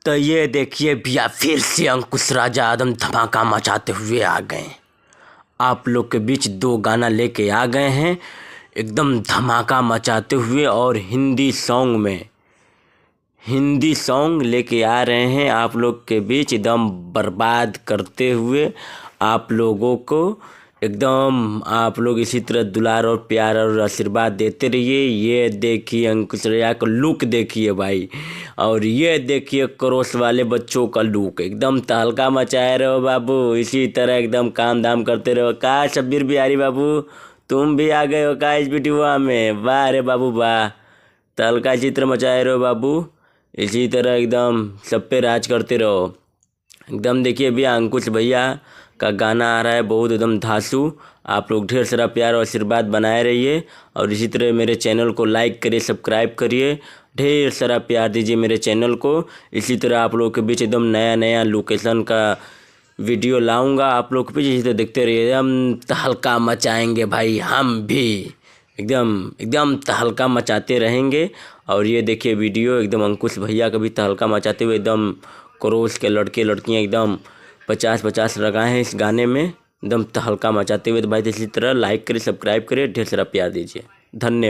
तो ये देखिए भैया, फिर से अंकुश राजा एकदम धमाका मचाते हुए आ गए। आप लोग के बीच दो गाना लेके आ गए हैं, एकदम धमाका मचाते हुए, और हिंदी सॉन्ग लेके आ रहे हैं आप लोग के बीच, एकदम बर्बाद करते हुए आप लोगों को। एकदम आप लोग इसी तरह दुलार और प्यार और आशीर्वाद देते रहिए। ये देखिए अंकुश राजा का लुक देखिए भाई, और ये देखिए क्रोस वाले बच्चों का लुक, एकदम तहलका मचाए रहो बाबू। इसी तरह एकदम काम धाम करते रहो। का शब्बीर बिहारी बाबू, तुम भी आ गए हो का इस वीडियो में? वाह रे बाबू वाह, तहलका चित्र मचाए रहो बाबू। इसी तरह एकदम सब पे राज करते रहो। एकदम देखिए भैया, अंकुश भैया का गाना आ रहा है बहुत एकदम धांसू। आप लोग ढेर सारा प्यार और आशीर्वाद बनाए रहिए, और इसी तरह मेरे चैनल को लाइक करिए, सब्सक्राइब करिए, ढेर सारा प्यार दीजिए मेरे चैनल को। इसी तरह आप लोग के बीच एकदम नया नया लोकेशन का वीडियो लाऊंगा आप लोग के बीच। इसी तरह देखते रहिए, एकदम तहलका मचाएंगे भाई हम भी, एकदम तहलका मचाते रहेंगे। और ये देखिए वीडियो, एकदम अंकुश भैया का भी तहलका मचाते हुए, एकदम क्रोश के लड़के लड़कियां एकदम 50-50 लगाए हैं इस गाने में, एकदम तहलका मचाते हुए। तो भाई इसी तरह लाइक करिए, सब्सक्राइब करिए, ढेर सारा प्यार दीजिए। धन्यवाद।